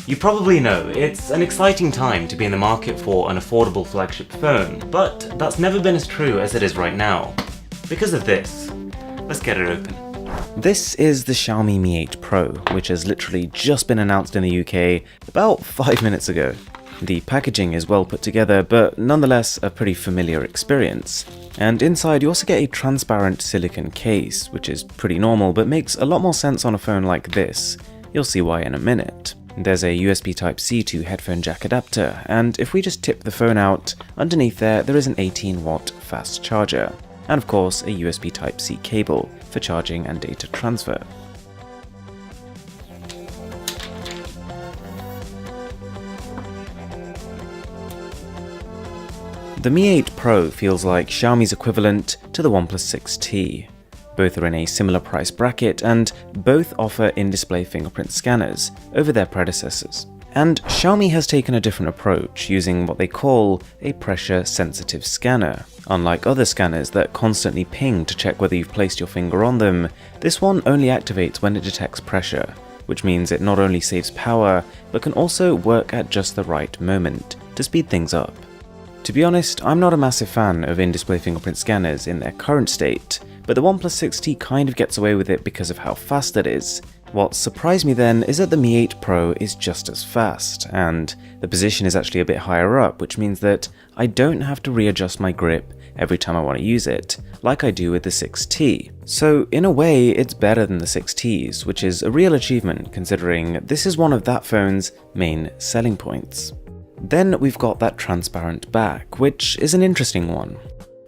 You probably know, it's an exciting time to be in the market for an affordable flagship phone, but that's never been as true as it is right now. Because of this. Let's get it open. This is the Xiaomi Mi 8 Pro, which has literally just been announced in the UK about 5 minutes ago. The packaging is well put together, but nonetheless a pretty familiar experience. And inside you also get a transparent silicone case, which is pretty normal but makes a lot more sense on a phone like this. You'll see why in a minute. There's a USB Type-C to headphone jack adapter, and if we just tip the phone out, underneath there is an 18-watt fast charger. And of course a USB Type-C cable for charging and data transfer. The Mi 8 Pro feels like Xiaomi's equivalent to the OnePlus 6T. Both are in a similar price bracket and both offer in-display fingerprint scanners over their predecessors. And Xiaomi has taken a different approach, using what they call a pressure-sensitive scanner. Unlike other scanners that constantly ping to check whether you've placed your finger on them, this one only activates when it detects pressure, which means it not only saves power, but can also work at just the right moment to speed things up. To be honest, I'm not a massive fan of in-display fingerprint scanners in their current state, but the OnePlus 6T kind of gets away with it because of how fast it is. What surprised me then is that the Mi 8 Pro is just as fast, and the position is actually a bit higher up, which means that I don't have to readjust my grip every time I want to use it, like I do with the 6T. So in a way, it's better than the 6Ts, which is a real achievement considering this is one of that phone's main selling points. Then we've got that transparent back, which is an interesting one.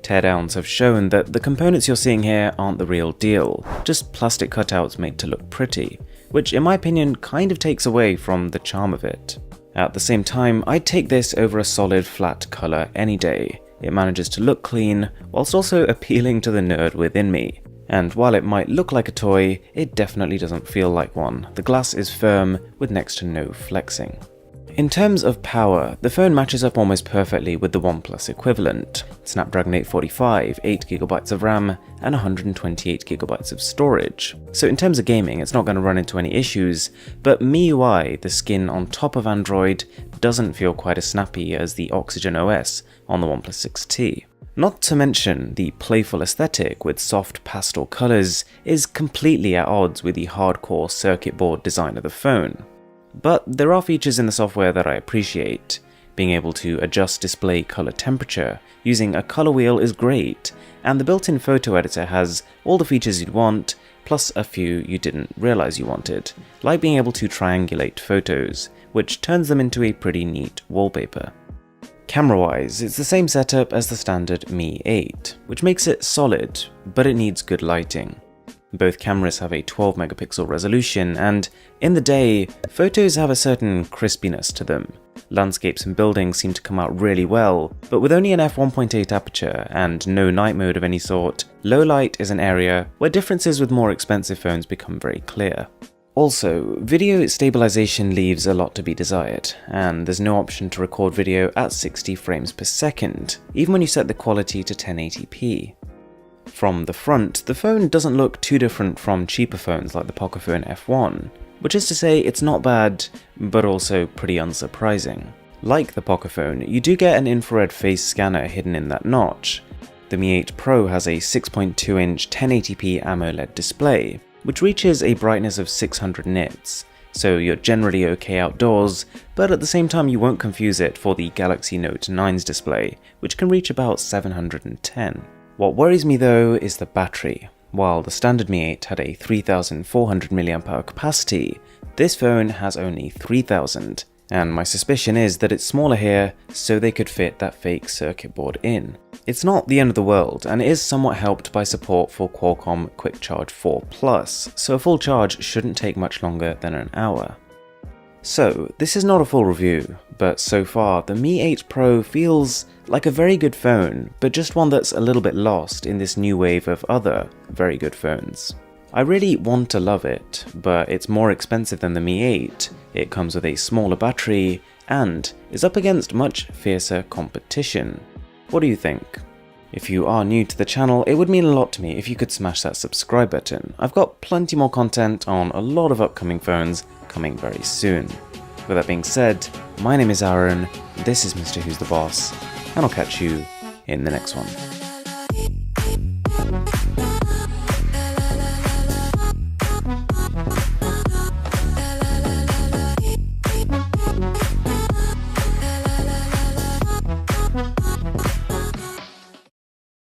Teardowns have shown that the components you're seeing here aren't the real deal, just plastic cutouts made to look pretty, which in my opinion kind of takes away from the charm of it. At the same time, I'd take this over a solid flat colour any day. It manages to look clean, whilst also appealing to the nerd within me. And while it might look like a toy, it definitely doesn't feel like one. The glass is firm, with next to no flexing. In terms of power, the phone matches up almost perfectly with the OnePlus equivalent. Snapdragon 845, 8GB of RAM, and 128GB of storage. So in terms of gaming, it's not going to run into any issues, but MIUI, the skin on top of Android, doesn't feel quite as snappy as the Oxygen OS on the OnePlus 6T. Not to mention, the playful aesthetic with soft pastel colours is completely at odds with the hardcore circuit board design of the phone. But there are features in the software that I appreciate. Being able to adjust display color temperature using a color wheel is great, and the built-in photo editor has all the features you'd want, plus a few you didn't realize you wanted, like being able to triangulate photos, which turns them into a pretty neat wallpaper. Camera-wise, it's the same setup as the standard Mi 8, which makes it solid, but it needs good lighting. Both cameras have a 12-megapixel resolution, and in the day, photos have a certain crispiness to them. Landscapes and buildings seem to come out really well, but with only an f1.8 aperture and no night mode of any sort, low light is an area where differences with more expensive phones become very clear. Also, video stabilization leaves a lot to be desired, and there's no option to record video at 60 frames per second, even when you set the quality to 1080p. From the front, the phone doesn't look too different from cheaper phones like the Pocophone F1, which is to say it's not bad, but also pretty unsurprising. Like the Pocophone, you do get an infrared face scanner hidden in that notch. The Mi 8 Pro has a 6.2-inch 1080p AMOLED display, which reaches a brightness of 600 nits, so you're generally okay outdoors, but at the same time you won't confuse it for the Galaxy Note 9's display, which can reach about 710. What worries me though is the battery. While the standard Mi 8 had a 3400 mAh capacity, this phone has only 3000, and my suspicion is that it's smaller here so they could fit that fake circuit board in. It's not the end of the world, and it is somewhat helped by support for Qualcomm Quick Charge 4 Plus, so a full charge shouldn't take much longer than an hour. So, this is not a full review, but so far the Mi 8 Pro feels like a very good phone, but just one that's a little bit lost in this new wave of other very good phones. I really want to love it, but it's more expensive than the Mi 8, it comes with a smaller battery, and is up against much fiercer competition. What do you think? If you are new to the channel, it would mean a lot to me if you could smash that subscribe button. I've got plenty more content on a lot of upcoming phones coming very soon. With that being said, my name is Aaron, this is Mr. Who's the Boss, and I'll catch you in the next one.